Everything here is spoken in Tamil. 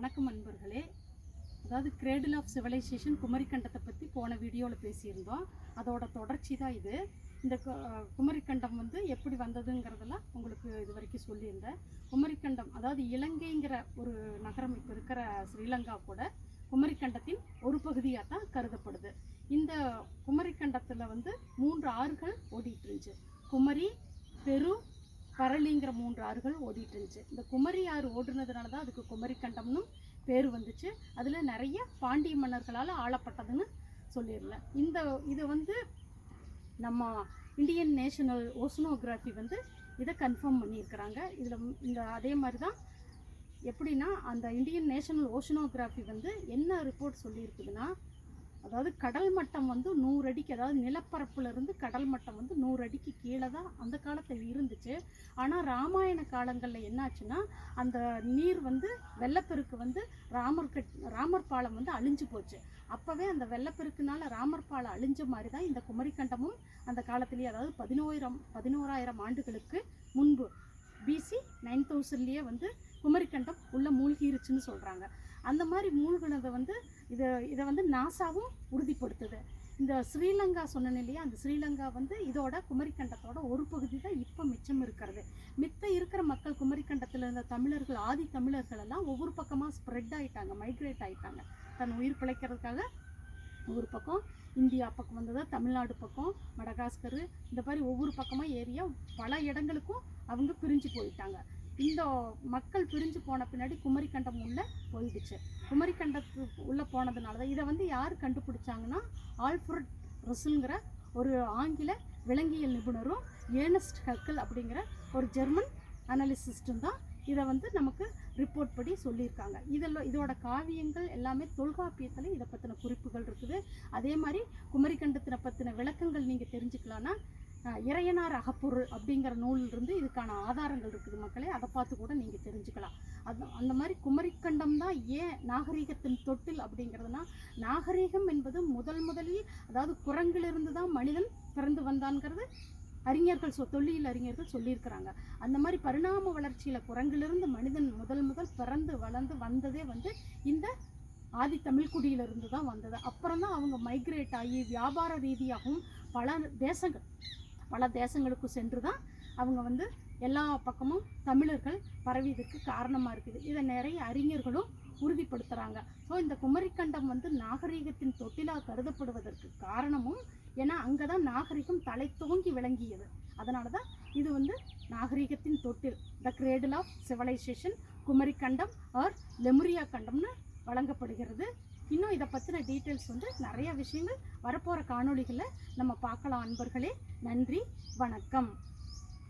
வணக்கம் அன்பர்களே. அதாவது கிரேடில் ஆஃப் சிவிலைசேஷன் குமரிக்கண்டத்தை பற்றி போன வீடியோவில் பேசியிருந்தோம். அதோட தொடர்ச்சி தான் இது. இந்த குமரிக்கண்டம் எப்படி வந்ததுங்கிறதெல்லாம் உங்களுக்கு இது வரைக்கும் சொல்லியிருந்தேன். குமரிக்கண்டம் அதாவது இலங்கைங்கிற ஒரு நகரம் இப்போ இருக்கிற ஸ்ரீலங்கா கூட குமரிக்கண்டத்தின் ஒரு பகுதியாக தான் கருதப்படுது. இந்த குமரிக்கண்டத்தில் 3 ஆறுகள் ஓடிட்டு இருந்துச்சு. குமரி, பெரு, பரளிங்கிற 3 ஆறுகள் ஓடிட்டு இருந்துச்சு. இந்த குமரி ஆறு ஓடுனதுனால தான் அதுக்கு குமரிக்கண்டம்னு பேர் வந்துச்சு. அதில் நிறைய பாண்டிய மன்னர்களால் ஆளப்பட்டதுன்னு சொல்லியிருந்தேன். இது நம்ம இந்தியன் நேஷனல் ஓசனோகிராஃபி இதை கன்ஃபார்ம் பண்ணியிருக்கிறாங்க. இதில் அதே மாதிரி தான் எப்படின்னா, அந்த இந்தியன் நேஷனல் ஓஷனோகிராஃபி என்ன ரிப்போர்ட் சொல்லியிருக்குதுன்னா, அதாவது கடல் மட்டம் 100 அடிக்கு, அதாவது நிலப்பரப்புலேருந்து கடல் மட்டம் 100 அடிக்கு கீழே தான் அந்த காலத்தில் இருந்துச்சு. ஆனால் ராமாயண காலங்களில் என்னாச்சுன்னா, அந்த நீர் வெள்ளப்பெருக்கு ராமர் பாலம் அழிஞ்சு போச்சு. அப்போவே அந்த வெள்ளப்பெருக்குனால ராமர் பாலம் அழிஞ்ச மாதிரி தான் இந்த குமரிக்கண்டமும் அந்த காலத்திலேயே, அதாவது 11,000 ஆண்டுகளுக்கு முன்பு பிசி 9000லேயே குமரிக்கண்டம் உள்ள மூழ்கிருச்சுன்னு சொல்கிறாங்க. அந்த மாதிரி மூழ்கினதை இதை நாசாவும் உறுதிப்படுத்துது. இந்த ஸ்ரீலங்கா சொன்னேன் இல்லையா, அந்த ஸ்ரீலங்கா இதோட குமரிக்கண்டத்தோட ஒரு பகுதி தான் இப்போ மிச்சம் இருக்கிறது. மித்த இருக்கிற மக்கள் குமரிக்கண்டத்தில் இருந்த தமிழர்கள், ஆதி தமிழர்கள் எல்லாம் ஒவ்வொரு பக்கமாக ஸ்ப்ரெட் ஆகிட்டாங்க, மைக்ரேட் ஆகிட்டாங்க. தன் உயிர் பிழைக்கிறதுக்காக ஒவ்வொரு பக்கம் இந்தியா பக்கம் வந்ததா, தமிழ்நாடு பக்கம், மடகாஸ்கர், இந்த மாதிரி ஒவ்வொரு பக்கமாக ஏரியா பல இடங்களுக்கும் அவங்க பிரிஞ்சு போயிட்டாங்க. இந்த மக்கள் பிரிஞ்சு போன பின்னாடி குமரிக்கண்டம் உள்ளே போயிடுச்சு. குமரிக்கண்டத்துக்கு உள்ளே போனதுனால தான் இதை யார் கண்டுபிடிச்சாங்கன்னா, ஆல்ஃப்ரட் ரசல்ங்கிற ஒரு ஆங்கில விலங்கியல் நிபுணரும் ஏர்னஸ்ட் ஹக்கல் அப்படிங்கிற ஒரு ஜெர்மன் அனாலிசிஸ்டும் தான் இதை நமக்கு ரிப்போர்ட் படி சொல்லியிருக்காங்க. இதோட காவியங்கள் எல்லாமே தொல்காப்பியத்தில் இதை பற்றின குறிப்புகள் இருக்குது. அதே மாதிரி குமரிக்கண்டத்தினை பற்றின விளக்கங்கள் நீங்கள் தெரிஞ்சுக்கலான்னா, இறையனார் அகப்பொருள் அப்படிங்கிற நூலிலிருந்து இதுக்கான ஆதாரங்கள் இருக்குது மக்களே. அதை பார்த்து கூட நீங்கள் தெரிஞ்சுக்கலாம். அந்த மாதிரி குமரிக்கண்டம் தான் ஏன் நாகரீகத்தின் தொட்டில் அப்படிங்கிறதுனா, நாகரீகம் என்பது முதலில் அதாவது குரங்கிலிருந்து தான் மனிதன் பிறந்து வந்தான்ங்கிறது தொல்லியல் அறிஞர்கள் சொல்லியிருக்கிறாங்க. அந்த மாதிரி பரிணாம வளர்ச்சியில் குரங்கிலிருந்து மனிதன் முதல் பிறந்து வளர்ந்து வந்ததே இந்த ஆதி தமிழ்குடியிலிருந்து தான் வந்தது. அப்புறம் தான் அவங்க மைக்ரேட் ஆகி வியாபார ரீதியாகவும் பல தேசங்களுக்கு சென்று தான் அவங்க எல்லா பக்கமும் தமிழர்கள் பரவியதுக்கு காரணமாக இருக்குது. இதை நிறைய அறிஞர்களும் உறுதிப்படுத்துகிறாங்க. ஸோ இந்த குமரிக்கண்டம் நாகரீகத்தின் தொட்டிலாக கருதப்படுவதற்கு காரணமும் ஏன்னா அங்கே தான் நாகரிகம் தலை தோங்கி விளங்கியது. அதனால தான் இது நாகரீகத்தின் தொட்டில், the cradle of civilisation Kumarikandam or Lemuria கண்டம்னு வழங்கப்படுகிறது. இன்னும் இதை பற்றின டீட்டெயில்ஸ் நிறைய விஷயங்கள் வரப்போகிற காணொளிகளில் நம்ம பார்க்கலாம் அன்பர்களே. நன்றி, வணக்கம்.